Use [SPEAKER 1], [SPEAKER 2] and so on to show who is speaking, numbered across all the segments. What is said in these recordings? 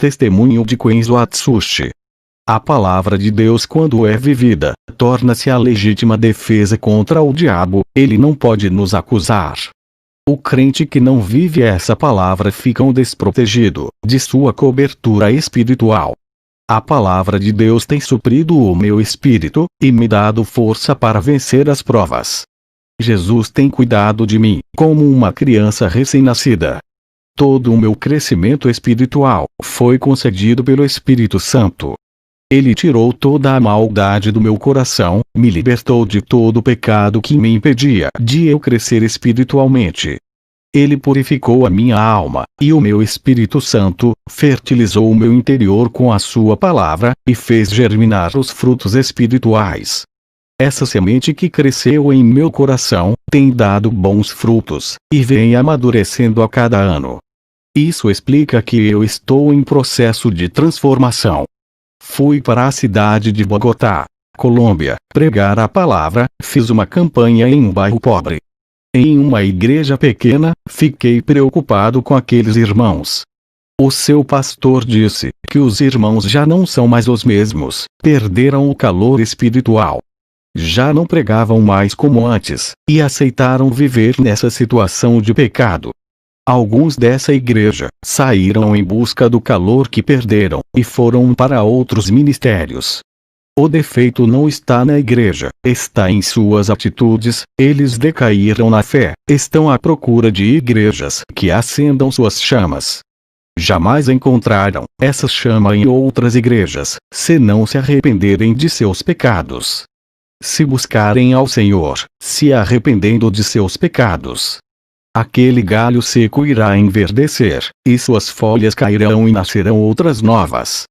[SPEAKER 1] testemunho de Kensho Atsushi. A palavra de Deus, quando é vivida, torna-se a legítima defesa contra o diabo. Ele não pode nos acusar. O crente que não vive essa palavra fica desprotegido de sua cobertura espiritual. A palavra de Deus tem suprido o meu espírito, e me dado força para vencer as provas. Jesus tem cuidado de mim, como uma criança recém-nascida. Todo o meu crescimento espiritual foi concedido pelo Espírito Santo. Ele tirou toda a maldade do meu coração, me libertou de todo o pecado que me impedia de eu crescer espiritualmente. Ele purificou a minha alma, e o meu Espírito Santo fertilizou o meu interior com a sua palavra, e fez germinar os frutos espirituais. Essa semente que cresceu em meu coração tem dado bons frutos, e vem amadurecendo a cada ano. Isso explica que eu estou em processo de transformação. Fui para a cidade de Bogotá, Colômbia, pregar a palavra. Fiz uma campanha em um bairro pobre. Em uma igreja pequena, fiquei preocupado com aqueles irmãos. O seu pastor disse que os irmãos já não são mais os mesmos, perderam o calor espiritual. Já não pregavam mais como antes, e aceitaram viver nessa situação de pecado. Alguns dessa igreja saíram em busca do calor que perderam, e foram para outros ministérios. O defeito não está na igreja, está em suas atitudes. Eles decaíram na fé, estão à procura de igrejas que acendam suas chamas. Jamais encontraram essa chama em outras igrejas, se não se arrependerem de seus pecados. Se buscarem ao Senhor, se arrependendo de seus pecados, aquele galho seco irá enverdecer, e suas folhas cairão e nascerão outras novas.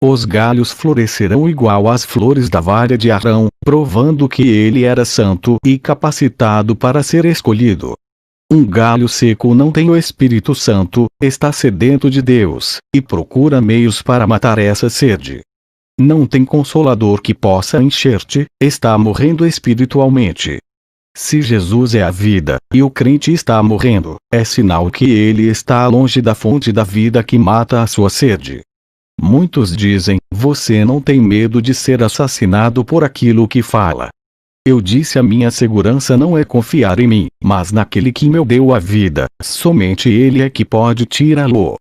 [SPEAKER 1] Os galhos florescerão igual às flores da vara de Arão, provando que ele era santo e capacitado para ser escolhido. Um galho seco não tem o Espírito Santo, está sedento de Deus, e procura meios para matar essa sede. Não tem consolador que possa encher-te, está morrendo espiritualmente. Se Jesus é a vida, e o crente está morrendo, é sinal que ele está longe da fonte da vida que mata a sua sede. Muitos dizem: você não tem medo de ser assassinado por aquilo que fala. Eu disse: a minha segurança não é confiar em mim, mas naquele que me deu a vida. Somente ele é que pode tirá-lo.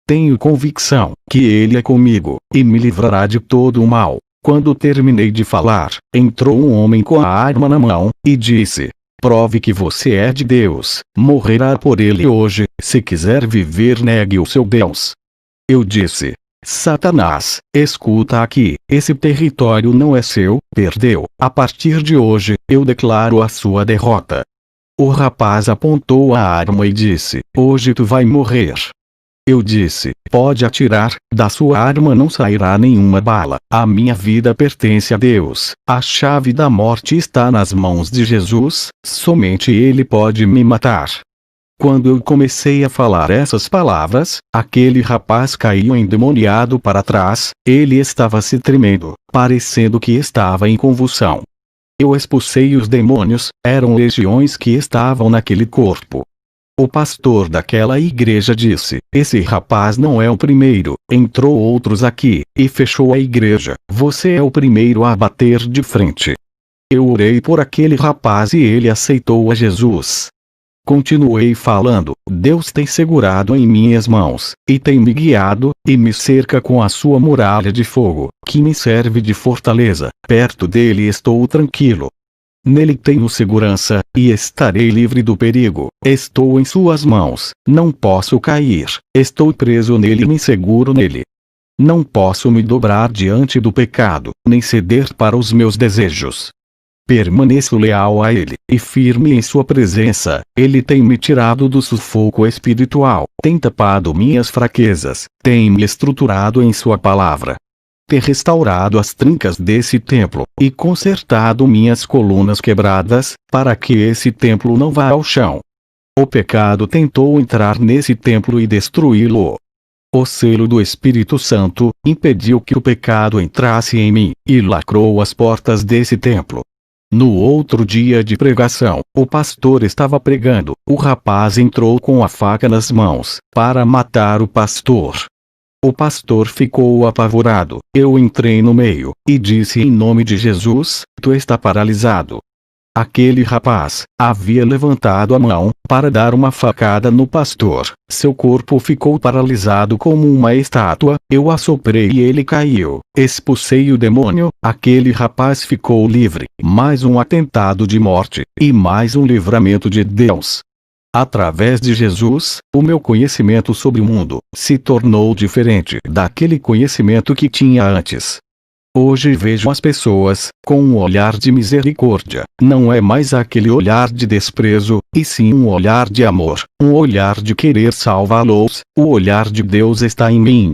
[SPEAKER 1] Tenho convicção que ele é comigo, e me livrará de todo o mal. Quando terminei de falar, entrou um homem com a arma na mão, e disse: prove que você é de Deus, morrerá por ele hoje. Se quiser viver, negue o seu Deus. Eu disse: Satanás, escuta aqui, esse território não é seu, perdeu. A partir de hoje, eu declaro a sua derrota. O rapaz apontou a arma e disse: hoje tu vai morrer. Eu disse: pode atirar, da sua arma não sairá nenhuma bala. A minha vida pertence a Deus. A chave da morte está nas mãos de Jesus, somente Ele pode me matar. Quando eu comecei a falar essas palavras, aquele rapaz caiu endemoniado para trás. Ele estava se tremendo, parecendo que estava em convulsão. Eu expulsei os demônios, eram legiões que estavam naquele corpo. O pastor daquela igreja disse: esse rapaz não é o primeiro, entrou outros aqui, e fechou a igreja. Você é o primeiro a bater de frente. Eu orei por aquele rapaz e ele aceitou a Jesus. Continuei falando: Deus tem segurado em minhas mãos, e tem me guiado, e me cerca com a sua muralha de fogo, que me serve de fortaleza. Perto dele estou tranquilo. Nele tenho segurança, e estarei livre do perigo. Estou em suas mãos, não posso cair. Estou preso nele e me seguro nele. Não posso me dobrar diante do pecado, nem ceder para os meus desejos. Permaneço leal a ele, e firme em sua presença. Ele tem me tirado do sufoco espiritual, tem tapado minhas fraquezas, tem me estruturado em sua palavra. Ter restaurado as trincas desse templo, e consertado minhas colunas quebradas, para que esse templo não vá ao chão. O pecado tentou entrar nesse templo e destruí-lo. O selo do Espírito Santo impediu que o pecado entrasse em mim, e lacrou as portas desse templo. No outro dia de pregação, o pastor estava pregando. O rapaz entrou com a faca nas mãos, para matar o pastor. O pastor ficou apavorado. Eu entrei no meio, e disse em nome de Jesus, tu está paralisado. Aquele rapaz havia levantado a mão para dar uma facada no pastor. Seu corpo ficou paralisado como uma estátua. Eu assoprei e ele caiu. Expulsei o demônio. Aquele rapaz ficou livre. Mais um atentado de morte, e mais um livramento de Deus. Através de Jesus, o meu conhecimento sobre o mundo se tornou diferente daquele conhecimento que tinha antes. Hoje vejo as pessoas com um olhar de misericórdia. Não é mais aquele olhar de desprezo, e sim um olhar de amor, um olhar de querer salvá-los. O olhar de Deus está em mim.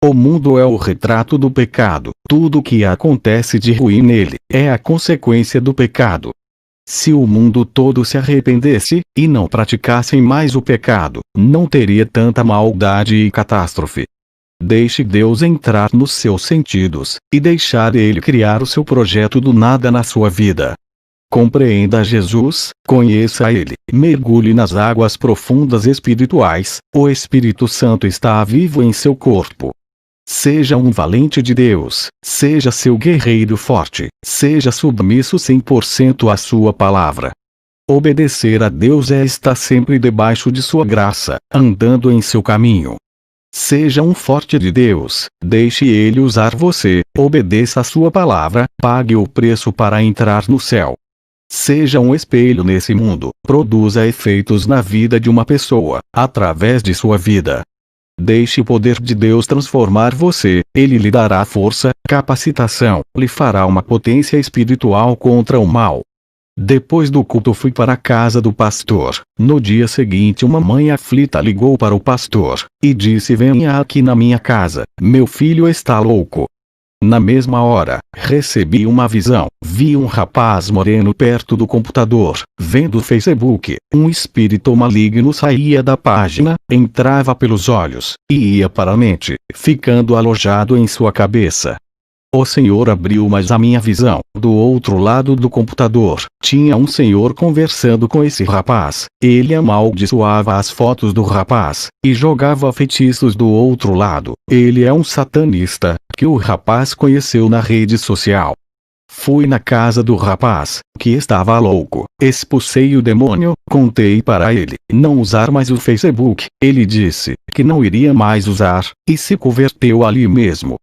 [SPEAKER 1] O mundo é o retrato do pecado. Tudo o que acontece de ruim nele é a consequência do pecado. Se o mundo todo se arrependesse e não praticassem mais o pecado, não teria tanta maldade e catástrofe. Deixe Deus entrar nos seus sentidos, e deixar Ele criar o seu projeto do nada na sua vida. Compreenda Jesus, conheça Ele, mergulhe nas águas profundas espirituais. O Espírito Santo está vivo em seu corpo. Seja um valente de Deus, seja seu guerreiro forte, seja submisso 100% à sua palavra. Obedecer a Deus é estar sempre debaixo de sua graça, andando em seu caminho. Seja um forte de Deus, deixe Ele usar você, obedeça a sua palavra, pague o preço para entrar no céu. Seja um espelho nesse mundo, produza efeitos na vida de uma pessoa, através de sua vida. Deixe o poder de Deus transformar você. Ele lhe dará força, capacitação, lhe fará uma potência espiritual contra o mal. Depois do culto fui para a casa do pastor. No dia seguinte uma mãe aflita ligou para o pastor, e disse: venha aqui na minha casa, meu filho está louco. Na mesma hora, recebi uma visão. Vi um rapaz moreno perto do computador, vendo o Facebook. Um espírito maligno saía da página, entrava pelos olhos, e ia para a mente, ficando alojado em sua cabeça. O Senhor abriu mais a minha visão. Do outro lado do computador, tinha um senhor conversando com esse rapaz. Ele amaldiçoava as fotos do rapaz, e jogava feitiços do outro lado. Ele é um satanista, que o rapaz conheceu na rede social. Fui na casa do rapaz, que estava louco. Expulsei o demônio, contei para ele não usar mais o Facebook. Ele disse que não iria mais usar, e se converteu ali mesmo.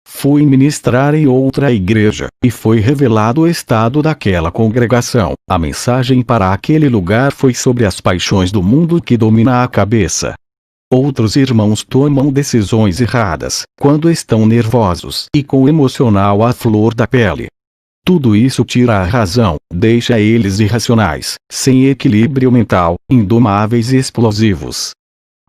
[SPEAKER 1] Fui ministrar em outra igreja, e foi revelado o estado daquela congregação. A mensagem para aquele lugar foi sobre as paixões do mundo que domina a cabeça. Outros irmãos tomam decisões erradas, quando estão nervosos e com o emocional à flor da pele. Tudo isso tira a razão, deixa eles irracionais, sem equilíbrio mental, indomáveis e explosivos.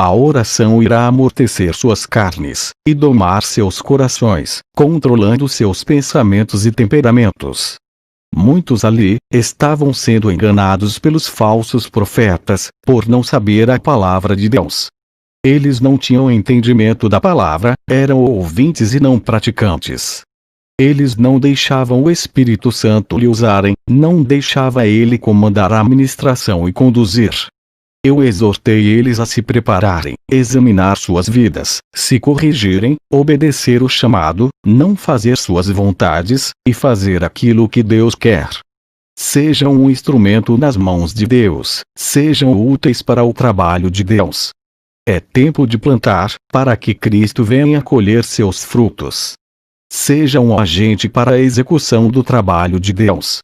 [SPEAKER 1] A oração irá amortecer suas carnes, e domar seus corações, controlando seus pensamentos e temperamentos. Muitos ali estavam sendo enganados pelos falsos profetas, por não saber a palavra de Deus. Eles não tinham entendimento da palavra, eram ouvintes e não praticantes. Eles não deixavam o Espírito Santo lhe usarem, não deixava ele comandar a ministração e conduzir. Eu exortei eles a se prepararem, examinar suas vidas, se corrigirem, obedecer o chamado, não fazer suas vontades, e fazer aquilo que Deus quer. Sejam um instrumento nas mãos de Deus, sejam úteis para o trabalho de Deus. É tempo de plantar, para que Cristo venha colher seus frutos. Seja um agente para a execução do trabalho de Deus.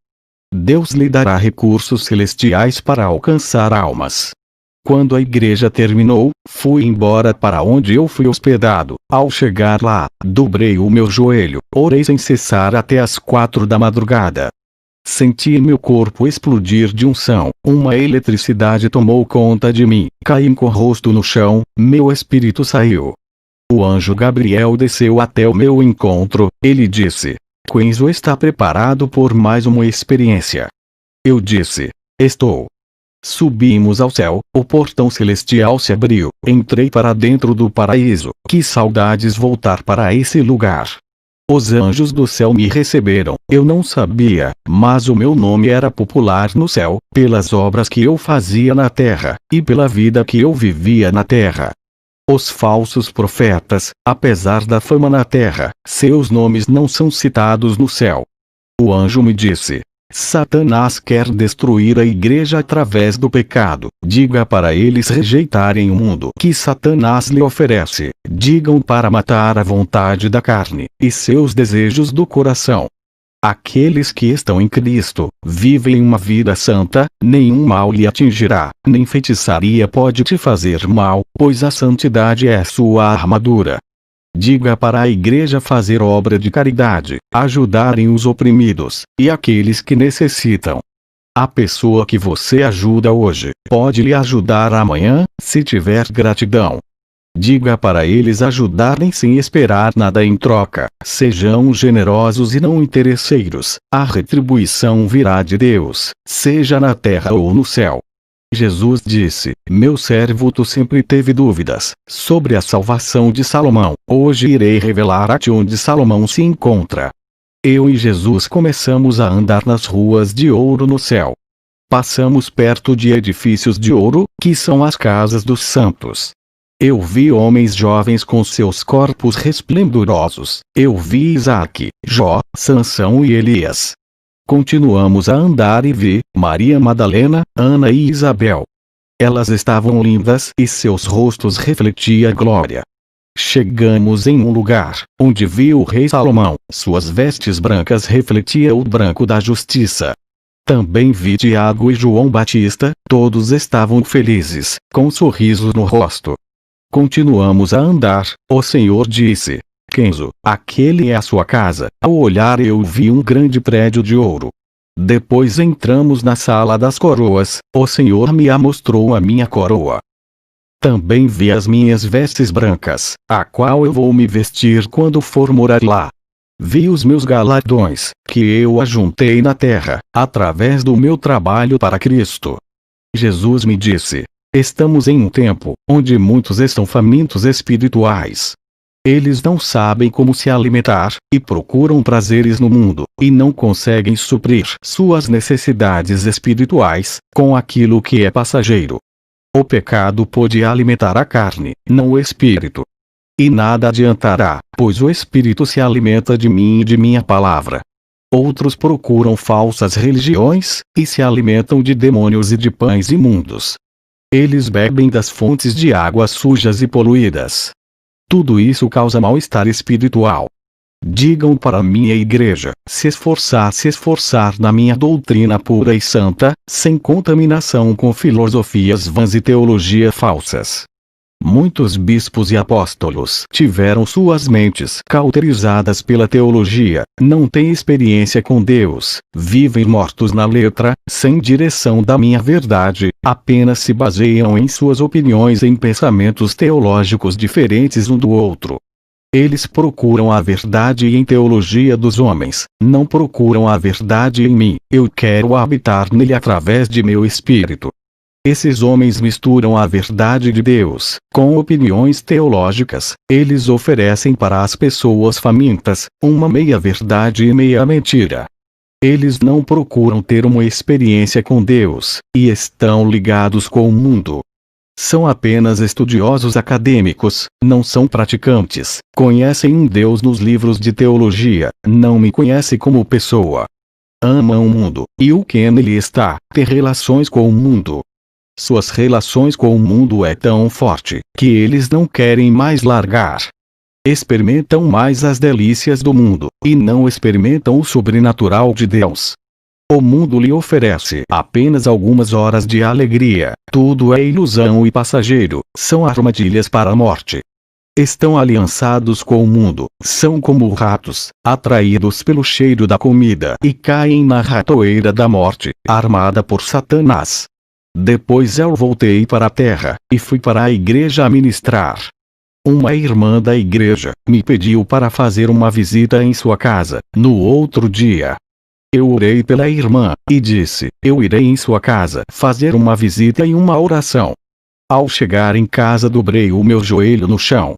[SPEAKER 1] Deus lhe dará recursos celestiais para alcançar almas. Quando a igreja terminou, fui embora para onde eu fui hospedado. Ao chegar lá, dobrei o meu joelho, orei sem cessar até as 4 da madrugada. Senti meu corpo explodir de unção, uma eletricidade tomou conta de mim, caí com o rosto no chão, meu espírito saiu. O anjo Gabriel desceu até o meu encontro, ele disse: Quenzo está preparado por mais uma experiência. Eu disse: estou. Subimos ao céu, o portão celestial se abriu, entrei para dentro do paraíso. Que saudades voltar para esse lugar. Os anjos do céu me receberam, eu não sabia, mas o meu nome era popular no céu, pelas obras que eu fazia na terra, e pela vida que eu vivia na terra. Os falsos profetas, apesar da fama na terra, seus nomes não são citados no céu. O anjo me disse: Satanás quer destruir a igreja através do pecado. Diga para eles rejeitarem o mundo que Satanás lhe oferece. Digam para matar a vontade da carne e seus desejos do coração. Aqueles que estão em Cristo vivem uma vida santa, nenhum mal lhe atingirá, nem feitiçaria pode te fazer mal, pois a santidade é sua armadura. Diga para a igreja fazer obra de caridade, ajudarem os oprimidos, e aqueles que necessitam. A pessoa que você ajuda hoje, pode lhe ajudar amanhã, se tiver gratidão. Diga para eles ajudarem sem esperar nada em troca, sejam generosos e não interesseiros, a retribuição virá de Deus, seja na terra ou no céu. Jesus disse: meu servo tu sempre teve dúvidas sobre a salvação de Salomão, hoje irei revelar a ti onde Salomão se encontra. Eu e Jesus começamos a andar nas ruas de ouro no céu. Passamos perto de edifícios de ouro, que são as casas dos santos. Eu vi homens jovens com seus corpos resplendorosos. Eu vi Isaque, Jó, Sansão e Elias. Continuamos a andar e vi Maria Madalena, Ana e Isabel. Elas estavam lindas e seus rostos refletiam a glória. Chegamos em um lugar, onde vi o rei Salomão. Suas vestes brancas refletiam o branco da justiça. Também vi Tiago e João Batista, todos estavam felizes, com sorrisos no rosto. Continuamos a andar, o Senhor disse: Kenzo, aquele é a sua casa. Ao olhar eu vi um grande prédio de ouro. Depois entramos na sala das coroas, o Senhor me mostrou a minha coroa. Também vi as minhas vestes brancas, a qual eu vou me vestir quando for morar lá. Vi os meus galardões, que eu ajuntei na terra, através do meu trabalho para Cristo. Jesus me disse: estamos em um tempo, onde muitos estão famintos espirituais. Eles não sabem como se alimentar, e procuram prazeres no mundo, e não conseguem suprir suas necessidades espirituais, com aquilo que é passageiro. O pecado pode alimentar a carne, não o espírito. E nada adiantará, pois o espírito se alimenta de mim e de minha palavra. Outros procuram falsas religiões, e se alimentam de demônios e de pães imundos. Eles bebem das fontes de águas sujas e poluídas. Tudo isso causa mal-estar espiritual. Digam para a minha igreja, se esforçar na minha doutrina pura e santa, sem contaminação com filosofias vãs e teologia falsas. Muitos bispos e apóstolos tiveram suas mentes cauterizadas pela teologia, não têm experiência com Deus, vivem mortos na letra, sem direção da minha verdade, apenas se baseiam em suas opiniões e em pensamentos teológicos diferentes um do outro. Eles procuram a verdade em teologia dos homens, não procuram a verdade em mim, eu quero habitar nele através de meu espírito. Esses homens misturam a verdade de Deus com opiniões teológicas. Eles oferecem para as pessoas famintas uma meia-verdade e meia-mentira. Eles não procuram ter uma experiência com Deus, e estão ligados com o mundo. São apenas estudiosos acadêmicos, não são praticantes, conhecem um Deus nos livros de teologia, não me conhecem como pessoa. Amam o mundo, e o que nele está, ter relações com o mundo. Suas relações com o mundo é tão forte, que eles não querem mais largar. Experimentam mais as delícias do mundo, e não experimentam o sobrenatural de Deus. O mundo lhe oferece apenas algumas horas de alegria, tudo é ilusão e passageiro, são armadilhas para a morte. Estão aliançados com o mundo, são como ratos, atraídos pelo cheiro da comida e caem na ratoeira da morte, armada por Satanás. Depois eu voltei para a terra, e fui para a igreja a ministrar. Uma irmã da igreja me pediu para fazer uma visita em sua casa, no outro dia. Eu orei pela irmã, e disse: eu irei em sua casa fazer uma visita e uma oração. Ao chegar em casa dobrei o meu joelho no chão.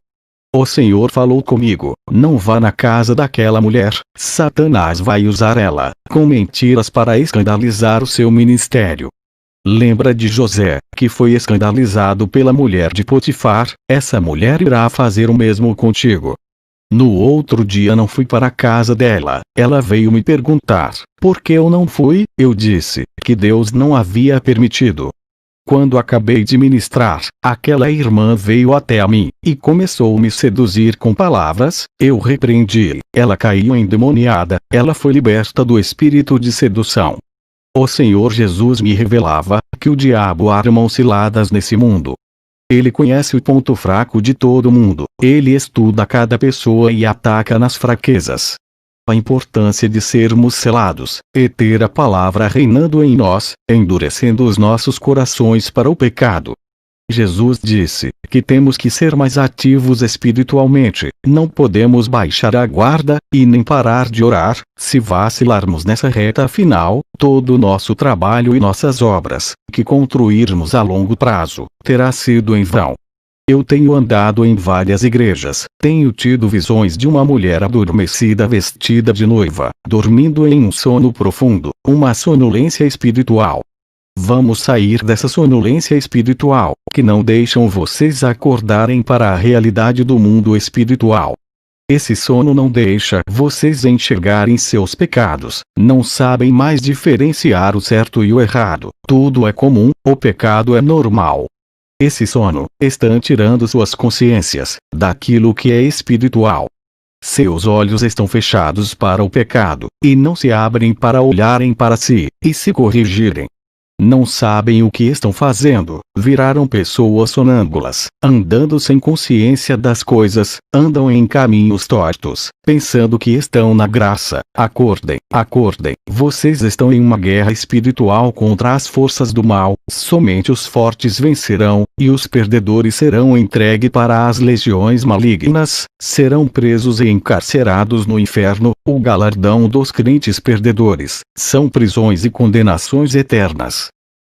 [SPEAKER 1] O Senhor falou comigo: não vá na casa daquela mulher, Satanás vai usar ela, com mentiras para escandalizar o seu ministério. Lembra de José, que foi escandalizado pela mulher de Potifar? Essa mulher irá fazer o mesmo contigo. No outro dia não fui para a casa dela. Ela veio me perguntar, por que eu não fui? Eu disse, que Deus não havia permitido. Quando acabei de ministrar, aquela irmã veio até a mim, e começou a me seduzir com palavras. Eu repreendi. Ela caiu endemoniada. Ela foi liberta do espírito de sedução. O Senhor Jesus me revelava, que o diabo arma ciladas nesse mundo. Ele conhece o ponto fraco de todo mundo. Ele estuda cada pessoa e ataca nas fraquezas. A importância de sermos selados, e ter a palavra reinando em nós, endurecendo os nossos corações para o pecado. Jesus disse, que temos que ser mais ativos espiritualmente, não podemos baixar a guarda, e nem parar de orar. Se vacilarmos nessa reta final, todo o nosso trabalho e nossas obras, que construirmos a longo prazo, terá sido em vão. Eu tenho andado em várias igrejas, tenho tido visões de uma mulher adormecida vestida de noiva, dormindo em um sono profundo, uma sonolência espiritual. Vamos sair dessa sonolência espiritual, que não deixam vocês acordarem para a realidade do mundo espiritual. Esse sono não deixa vocês enxergarem seus pecados, não sabem mais diferenciar o certo e o errado, tudo é comum, o pecado é normal. Esse sono está tirando suas consciências daquilo que é espiritual. Seus olhos estão fechados para o pecado, e não se abrem para olharem para si, e se corrigirem. Não sabem o que estão fazendo, viraram pessoas sonâmbulas, andando sem consciência das coisas, andam em caminhos tortos, pensando que estão na graça. Acordem, acordem, vocês estão em uma guerra espiritual contra as forças do mal, somente os fortes vencerão, e os perdedores serão entregues para as legiões malignas, serão presos e encarcerados no inferno. O galardão dos crentes perdedores são prisões e condenações eternas.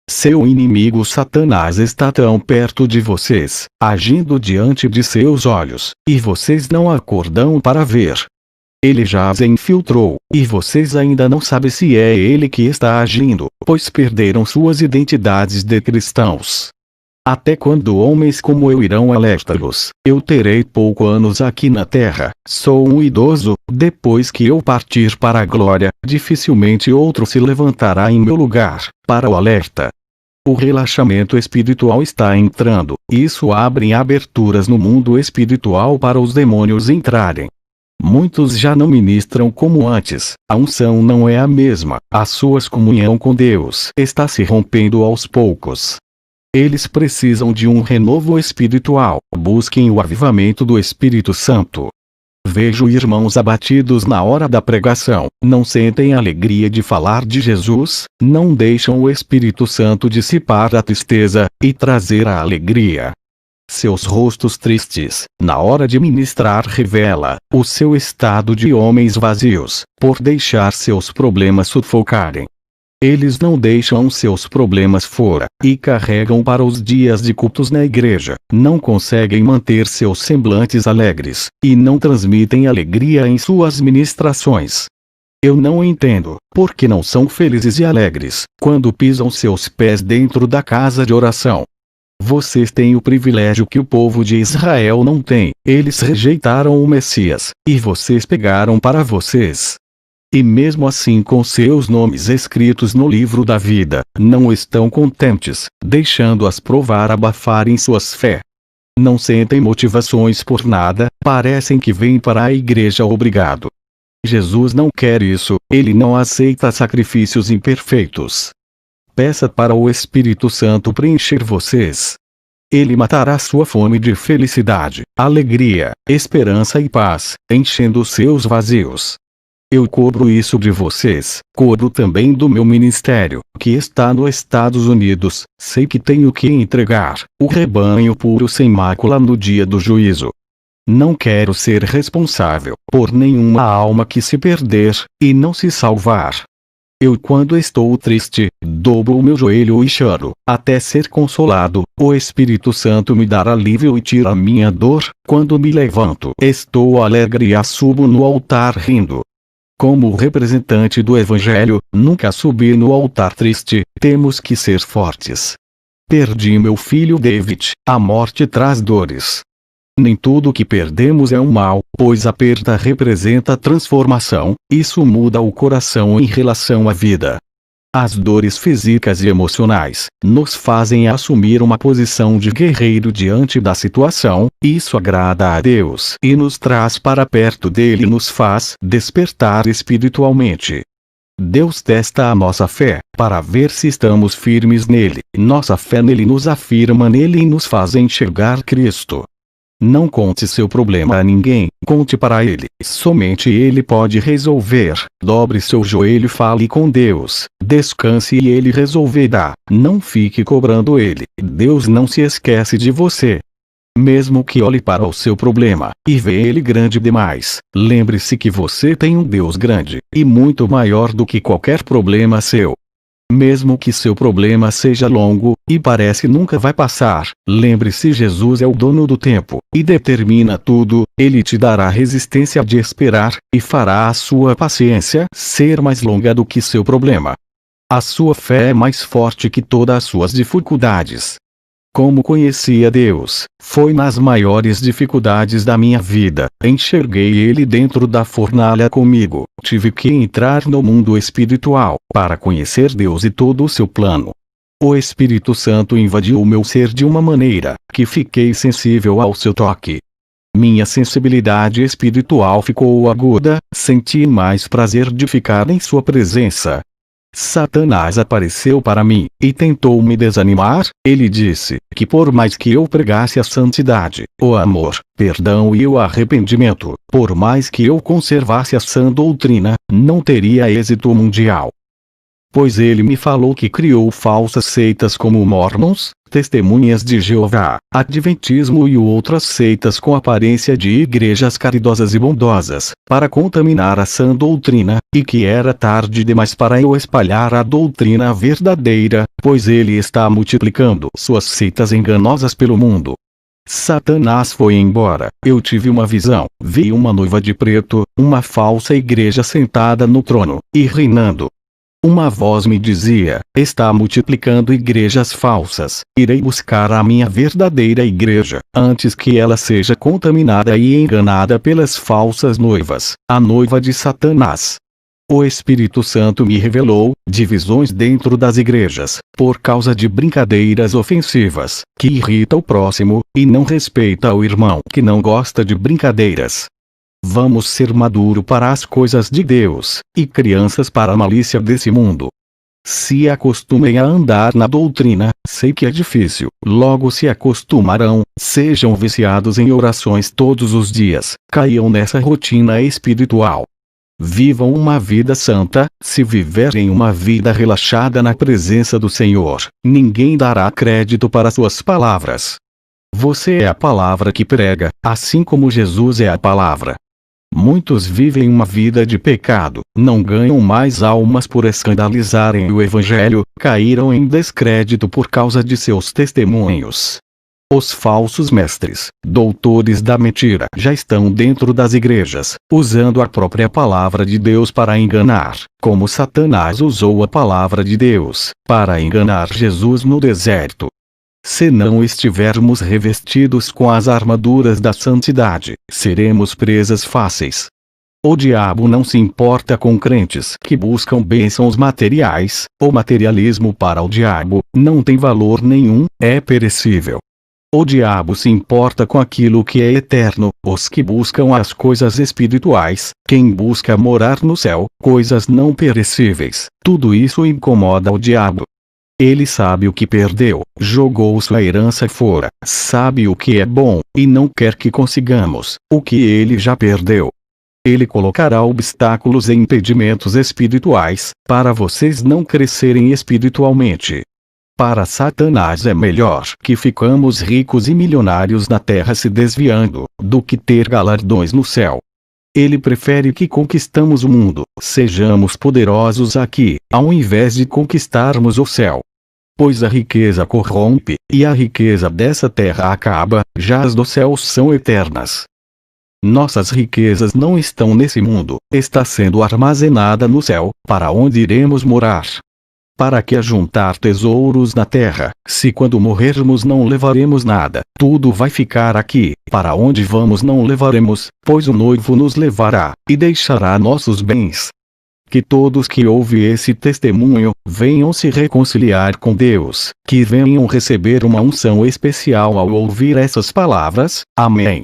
[SPEAKER 1] Seu inimigo Satanás está tão perto de vocês, agindo diante de seus olhos, e vocês não acordam para ver. Ele já as infiltrou, e vocês ainda não sabem se é ele que está agindo, pois perderam suas identidades de cristãos. Até quando homens como eu irão alertá-los? Eu terei poucos anos aqui na terra, sou um idoso, depois que eu partir para a glória, dificilmente outro se levantará em meu lugar, para o alerta. O relaxamento espiritual está entrando, isso abre aberturas no mundo espiritual para os demônios entrarem. Muitos já não ministram como antes, a unção não é a mesma, a sua comunhão com Deus está se rompendo aos poucos. Eles precisam de um renovo espiritual, busquem o avivamento do Espírito Santo. Vejo irmãos abatidos na hora da pregação, não sentem a alegria de falar de Jesus, não deixam o Espírito Santo dissipar a tristeza, e trazer a alegria. Seus rostos tristes, na hora de ministrar revela o seu estado de homens vazios, por deixar seus problemas sufocarem. Eles não deixam seus problemas fora, e carregam para os dias de cultos na igreja, não conseguem manter seus semblantes alegres, e não transmitem alegria em suas ministrações. Eu não entendo, por que não são felizes e alegres, quando pisam seus pés dentro da casa de oração. Vocês têm o privilégio que o povo de Israel não tem, eles rejeitaram o Messias, e vocês pegaram para vocês. E mesmo assim com seus nomes escritos no livro da vida, não estão contentes, deixando-as provar abafarem suas fé. Não sentem motivações por nada, parecem que vêm para a igreja obrigado. Jesus não quer isso, ele não aceita sacrifícios imperfeitos. Peça para o Espírito Santo preencher vocês. Ele matará sua fome de felicidade, alegria, esperança e paz, enchendo seus vazios. Eu cobro isso de vocês, cobro também do meu ministério, que está nos Estados Unidos, sei que tenho que entregar o rebanho puro sem mácula no dia do juízo. Não quero ser responsável por nenhuma alma que se perder, e não se salvar. Eu quando estou triste, dobro o meu joelho e choro, até ser consolado, o Espírito Santo me dá alívio e tira a minha dor, quando me levanto, estou alegre e subo no altar rindo. Como representante do Evangelho, nunca subir no altar triste, temos que ser fortes. Perdi meu filho David, a morte traz dores. Nem tudo que perdemos é um mal, pois a perda representa transformação, isso muda o coração em relação à vida. As dores físicas e emocionais nos fazem assumir uma posição de guerreiro diante da situação, isso agrada a Deus e nos traz para perto dele e nos faz despertar espiritualmente. Deus testa a nossa fé, para ver se estamos firmes nele. Nossa fé nele nos afirma nele e nos faz enxergar Cristo. Não conte seu problema a ninguém, conte para ele. Somente ele pode resolver. Dobre seu joelho e fale com Deus. Descanse e ele resolverá. Não fique cobrando ele. Deus não se esquece de você. Mesmo que olhe para o seu problema, e vê ele grande demais, lembre-se que você tem um Deus grande, e muito maior do que qualquer problema seu. Mesmo que seu problema seja longo, e parece nunca vai passar, lembre-se Jesus é o dono do tempo, e determina tudo, ele te dará resistência de esperar, e fará a sua paciência ser mais longa do que seu problema. A sua fé é mais forte que todas as suas dificuldades. Como conhecia Deus, foi nas maiores dificuldades da minha vida, enxerguei Ele dentro da fornalha comigo, tive que entrar no mundo espiritual, para conhecer Deus e todo o seu plano. O Espírito Santo invadiu o meu ser de uma maneira, que fiquei sensível ao seu toque. Minha sensibilidade espiritual ficou aguda, senti mais prazer de ficar em sua presença. Satanás apareceu para mim, e tentou me desanimar. Ele disse que por mais que eu pregasse a santidade, o amor, perdão e o arrependimento, por mais que eu conservasse a sã doutrina, não teria êxito mundial. Pois ele me falou que criou falsas seitas como Mormons, Testemunhas de Jeová, Adventismo e outras seitas com aparência de igrejas caridosas e bondosas, para contaminar a sã doutrina, e que era tarde demais para eu espalhar a doutrina verdadeira, pois ele está multiplicando suas seitas enganosas pelo mundo. Satanás foi embora. Eu tive uma visão, vi uma noiva de preto, uma falsa igreja sentada no trono, e reinando. Uma voz me dizia, está multiplicando igrejas falsas, irei buscar a minha verdadeira igreja, antes que ela seja contaminada e enganada pelas falsas noivas, a noiva de Satanás. O Espírito Santo me revelou divisões dentro das igrejas, por causa de brincadeiras ofensivas, que irrita o próximo, e não respeita o irmão que não gosta de brincadeiras. Vamos ser maduros para as coisas de Deus, e crianças para a malícia desse mundo. Se acostumem a andar na doutrina, sei que é difícil, logo se acostumarão, sejam viciados em orações todos os dias, caiam nessa rotina espiritual. Vivam uma vida santa. Se viverem uma vida relaxada na presença do Senhor, ninguém dará crédito para suas palavras. Você é a palavra que prega, assim como Jesus é a palavra. Muitos vivem uma vida de pecado, não ganham mais almas por escandalizarem o Evangelho, caíram em descrédito por causa de seus testemunhos. Os falsos mestres, doutores da mentira, já estão dentro das igrejas, usando a própria palavra de Deus para enganar, como Satanás usou a palavra de Deus, para enganar Jesus no deserto. Se não estivermos revestidos com as armaduras da santidade, seremos presas fáceis. O diabo não se importa com crentes que buscam bênçãos materiais. O materialismo para o diabo não tem valor nenhum, é perecível. O diabo se importa com aquilo que é eterno, os que buscam as coisas espirituais, quem busca morar no céu, coisas não perecíveis, tudo isso incomoda o diabo. Ele sabe o que perdeu, jogou sua herança fora, sabe o que é bom, e não quer que consigamos o que ele já perdeu. Ele colocará obstáculos e impedimentos espirituais, para vocês não crescerem espiritualmente. Para Satanás é melhor que ficamos ricos e milionários na terra se desviando, do que ter galardões no céu. Ele prefere que conquistamos o mundo, sejamos poderosos aqui, ao invés de conquistarmos o céu. Pois a riqueza corrompe, e a riqueza dessa terra acaba, já as do céu são eternas. Nossas riquezas não estão nesse mundo, está sendo armazenada no céu, para onde iremos morar. Para que ajuntar tesouros na terra, se quando morrermos não levaremos nada, tudo vai ficar aqui, para onde vamos não levaremos, pois o noivo nos levará, e deixará nossos bens. Que todos que ouvem esse testemunho, venham se reconciliar com Deus, que venham receber uma unção especial ao ouvir essas palavras. Amém.